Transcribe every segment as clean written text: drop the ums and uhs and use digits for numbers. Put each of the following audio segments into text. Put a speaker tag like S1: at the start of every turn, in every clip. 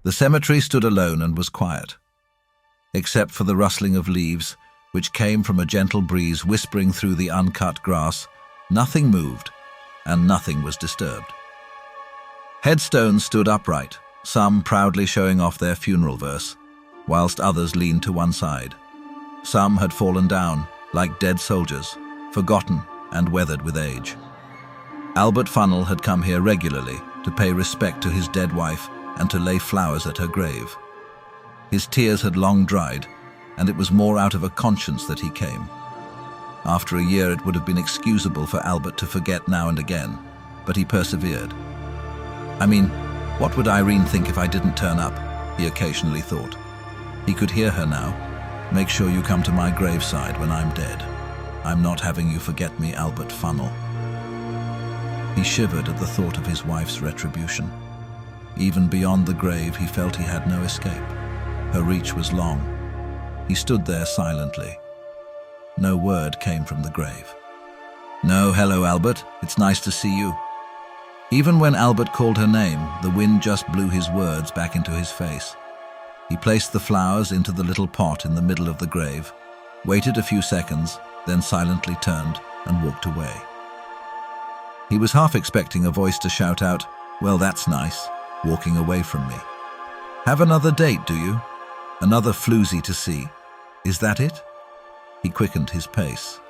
S1: The cemetery stood alone and was quiet, except for the rustling of leaves, which came from a gentle breeze whispering through the uncut grass. Nothing moved, and nothing was disturbed. Headstones stood upright, some proudly showing off their funeral verse, whilst others leaned to one side. Some had fallen down, like dead soldiers, forgotten and weathered with age. Albert Funnell had come here regularly to pay respect to his dead wife and to lay flowers at her grave. His tears had long dried, and it was more out of a conscience that he came. After a year, it would have been excusable for Albert to forget now and again, but he persevered. I mean, what would Irene think if I didn't turn up? He occasionally thought. He could hear her now. Make sure you come to my graveside when I'm dead. I'm not having you forget me, Albert Funnell. He shivered at the thought of his wife's retribution. Even beyond the grave, he felt he had no escape. Her reach was long. He stood there silently. No word came from the grave. No, hello, Albert. It's nice to see you. Even when Albert called her name, the wind just blew his words back into his face. He placed the flowers into the little pot in the middle of the grave, waited a few seconds, then silently turned and walked away. He was half expecting a voice to shout out, "Well, that's nice," walking away from me. "Have another date, do you? Another floozy to see. Is that it?" He quickened his pace.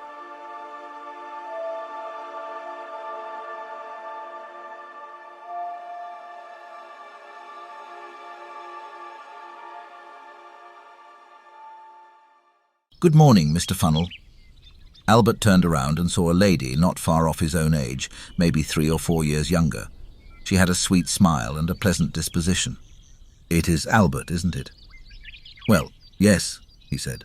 S1: "Good morning, Mr. Funnell." Albert turned around and saw a lady not far off his own age, maybe 3 or 4 years younger. She had a sweet smile and a pleasant disposition. "It is Albert, isn't it?" "Well, yes," he said.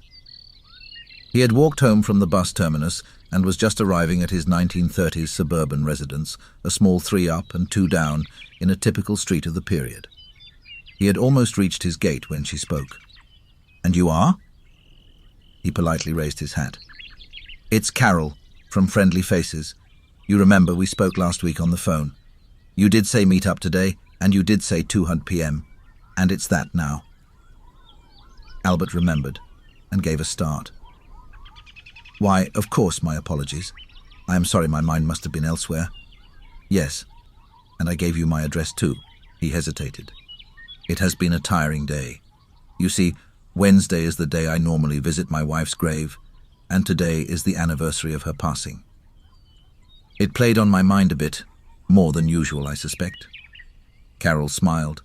S1: He had walked home from the bus terminus and was just arriving at his 1930s suburban residence, a small 3 up and 2 down in a typical street of the period. He had almost reached his gate when she spoke. "And you are?" He politely raised his hat. "It's Carol, from Friendly Faces. You remember we spoke last week on the phone. You did say meet up today, and you did say 200 p.m., and it's that now." Albert remembered and gave a start. "Why, of course, my apologies. I am sorry, my mind must have been elsewhere." "Yes, and I gave you my address too." He hesitated. "It has been a tiring day. You see, Wednesday is the day I normally visit my wife's grave, and today is the anniversary of her passing. It played on my mind a bit, more than usual, I suspect." Carol smiled.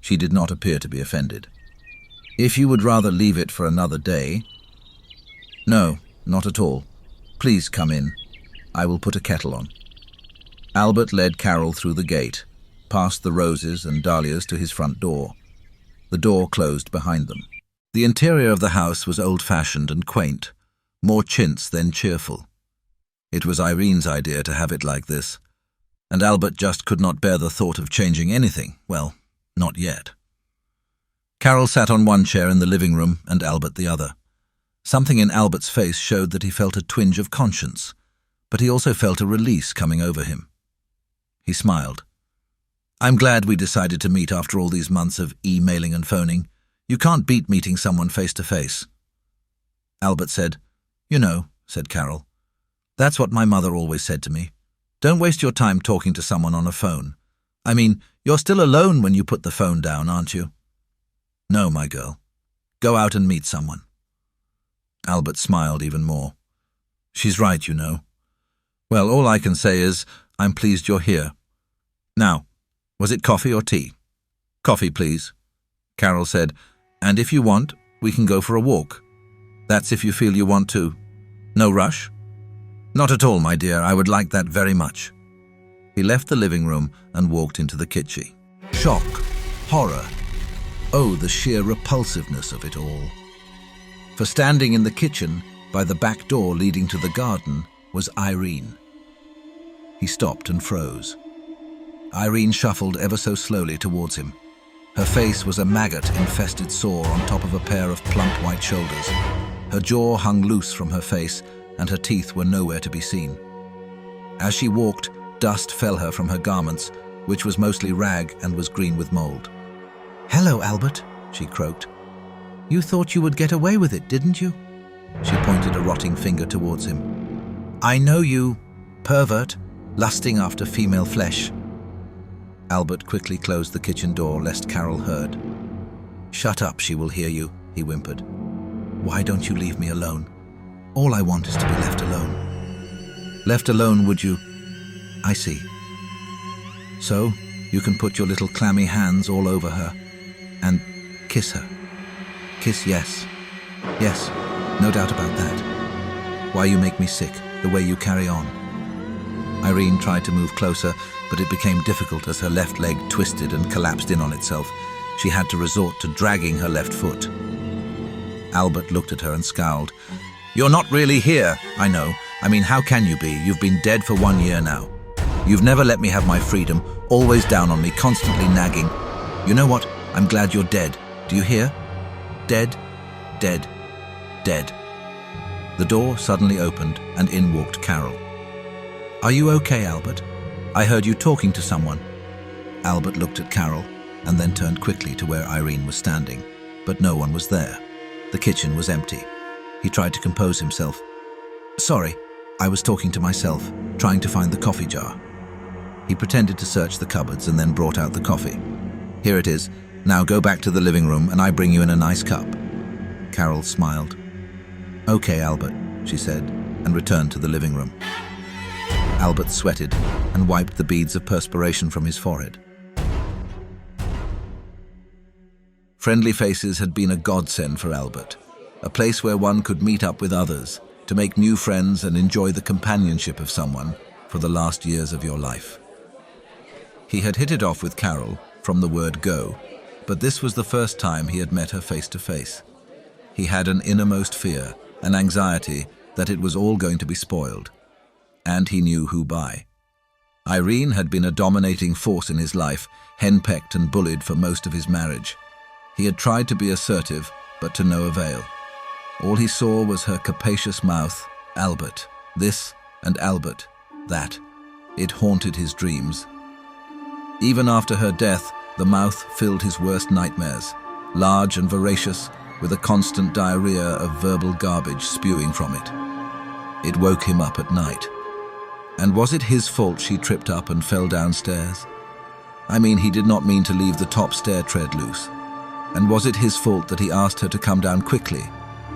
S1: She did not appear to be offended. "If you would rather leave it for another day..." "No, not at all. Please come in. I will put a kettle on." Albert led Carol through the gate, past the roses and dahlias to his front door. The door closed behind them. The interior of the house was old-fashioned and quaint, more chintz than cheerful. It was Irene's idea to have it like this, and Albert just could not bear the thought of changing anything. Well, not yet. Carol sat on one chair in the living room and Albert the other. Something in Albert's face showed that he felt a twinge of conscience, but he also felt a release coming over him. He smiled. "I'm glad we decided to meet after all these months of emailing and phoning. You can't beat meeting someone face to face." Albert said, "You know," said Carol, "that's what my mother always said to me. Don't waste your time talking to someone on a phone. I mean, you're still alone when you put the phone down, aren't you?" "No, my girl. Go out and meet someone." Albert smiled even more. "She's right, you know. Well, all I can say is, I'm pleased you're here. Now, was it coffee or tea?" "Coffee, please," Carol said, "and if you want, we can go for a walk. That's if you feel you want to. No rush?" "Not at all, my dear. I would like that very much." He left the living room and walked into the kitchen. Shock, horror. Oh, the sheer repulsiveness of it all. For standing in the kitchen, by the back door leading to the garden, was Irene. He stopped and froze. Irene shuffled ever so slowly towards him. Her face was a maggot-infested sore on top of a pair of plump white shoulders. Her jaw hung loose from her face, and her teeth were nowhere to be seen. As she walked, dust fell her from her garments, which was mostly rag and was green with mold. "Hello, Albert," she croaked. "You thought you would get away with it, didn't you?" She pointed a rotting finger towards him. "I know you, pervert, lusting after female flesh." Albert quickly closed the kitchen door lest Carol heard. "Shut up, she will hear you," he whimpered. "Why don't you leave me alone? All I want is to be left alone." "Left alone, would you? I see. So, you can put your little clammy hands all over her and kiss her. Kiss, yes. Yes, no doubt about that. Why, you make me sick, the way you carry on." Irene tried to move closer, but it became difficult as her left leg twisted and collapsed in on itself. She had to resort to dragging her left foot. Albert looked at her and scowled. "You're not really here, I know. I mean, how can you be? You've been dead for 1 year now. You've never let me have my freedom, always down on me, constantly nagging. You know what? I'm glad you're dead. Do you hear? Dead, dead, dead." The door suddenly opened and in walked Carol. "Are you okay, Albert? I heard you talking to someone." Albert looked at Carol and then turned quickly to where Irene was standing, but no one was there. The kitchen was empty. He tried to compose himself. "Sorry, I was talking to myself, trying to find the coffee jar." He pretended to search the cupboards and then brought out the coffee. "Here it is. Now go back to the living room and I bring you in a nice cup." Carol smiled. "Okay, Albert," she said, and returned to the living room. Albert sweated and wiped the beads of perspiration from his forehead. Friendly Faces had been a godsend for Albert, a place where one could meet up with others, to make new friends and enjoy the companionship of someone for the last years of your life. He had hit it off with Carol from the word go, but this was the first time he had met her face to face. He had an innermost fear, an anxiety that it was all going to be spoiled, and he knew who by. Irene had been a dominating force in his life, henpecked and bullied for most of his marriage. He had tried to be assertive, but to no avail. All he saw was her capacious mouth, Albert, this, and Albert, that. It haunted his dreams. Even after her death, the mouth filled his worst nightmares, large and voracious, with a constant diarrhea of verbal garbage spewing from it. It woke him up at night. And was it his fault she tripped up and fell downstairs? I mean, he did not mean to leave the top stair tread loose. And was it his fault that he asked her to come down quickly,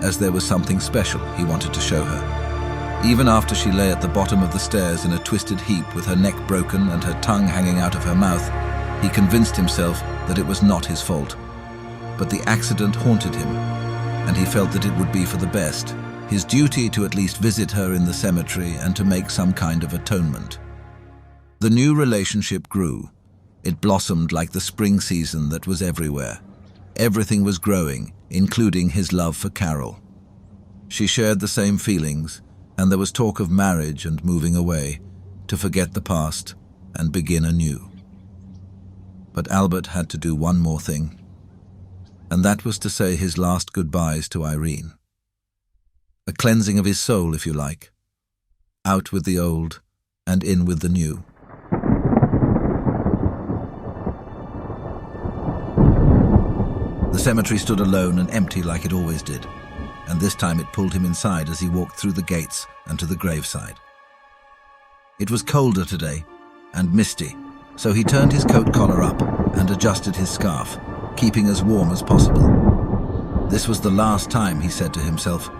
S1: as there was something special he wanted to show her? Even after she lay at the bottom of the stairs in a twisted heap with her neck broken and her tongue hanging out of her mouth, he convinced himself that it was not his fault. But the accident haunted him, and he felt that it would be for the best, his duty to at least visit her in the cemetery and to make some kind of atonement. The new relationship grew. It blossomed like the spring season that was everywhere. Everything was growing, including his love for Carol. She shared the same feelings, and there was talk of marriage and moving away, to forget the past and begin anew. But Albert had to do one more thing, and that was to say his last goodbyes to Irene. A cleansing of his soul, if you like. Out with the old and in with the new. The cemetery stood alone and empty like it always did, and this time it pulled him inside as he walked through the gates and to the graveside. It was colder today, and misty, so he turned his coat collar up and adjusted his scarf, keeping as warm as possible. This was the last time, he said to himself.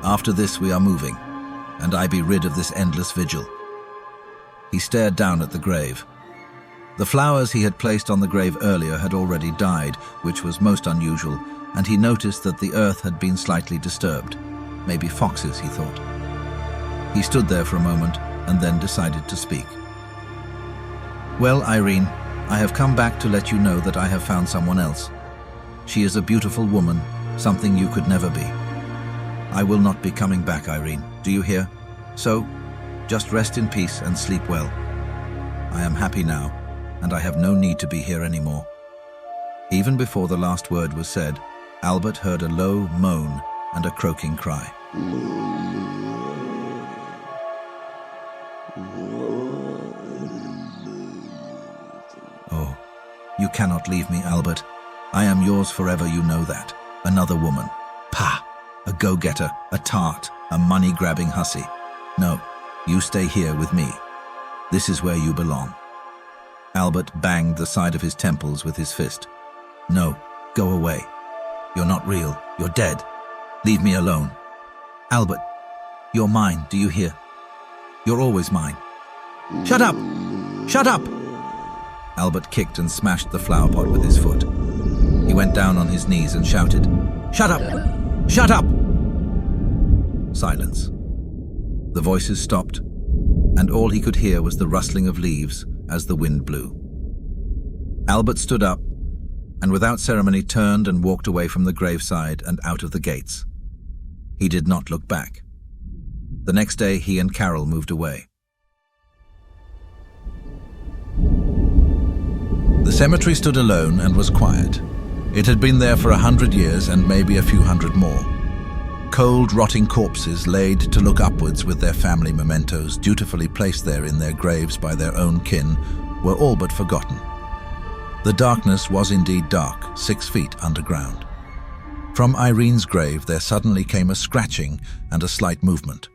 S1: After this we are moving, and I be rid of this endless vigil. He stared down at the grave. The flowers he had placed on the grave earlier had already died, which was most unusual, and he noticed that the earth had been slightly disturbed. Maybe foxes, he thought. He stood there for a moment and then decided to speak. "Well, Irene, I have come back to let you know that I have found someone else. She is a beautiful woman, something you could never be. I will not be coming back, Irene, do you hear? So, just rest in peace and sleep well. I am happy now, and I have no need to be here anymore." Even before the last word was said, Albert heard a low moan and a croaking cry. "Oh, you cannot leave me, Albert. I am yours forever, you know that. Another woman. Pah! A go-getter, a tart, a money-grabbing hussy. No, you stay here with me. This is where you belong. Albert banged the side of his temples with his fist. No, go away. You're not real. You're dead. Leave me alone. Albert, you're mine, do you hear? You're always mine. Shut up! Shut up! Albert kicked and smashed the flower pot with his foot. He went down on his knees and shouted, "Shut up! Shut up!" Silence. The voices stopped, and all he could hear was the rustling of leaves as the wind blew. Albert stood up, and without ceremony turned and walked away from the graveside and out of the gates. He did not look back. The next day, he and Carol moved away. The cemetery stood alone and was quiet. It had been there for 100 years and maybe a few hundred more. Cold, rotting corpses laid to look upwards with their family mementos dutifully placed there in their graves by their own kin were all but forgotten. The darkness was indeed dark, 6 feet underground. From Irene's grave there suddenly came a scratching and a slight movement.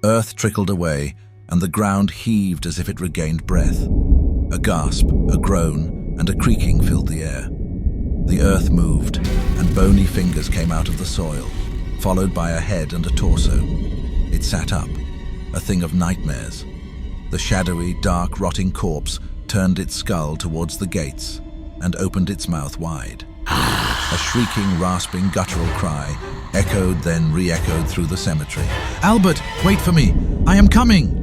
S1: Earth trickled away, and the ground heaved as if it regained breath. A gasp, a groan, and a creaking filled the air. The earth moved, and bony fingers came out of the soil, followed by a head and a torso. It sat up, a thing of nightmares. The shadowy, dark, rotting corpse turned its skull towards the gates and opened its mouth wide. A shrieking, rasping, guttural cry echoed, then re-echoed through the cemetery. "Albert, wait for me! I am coming!"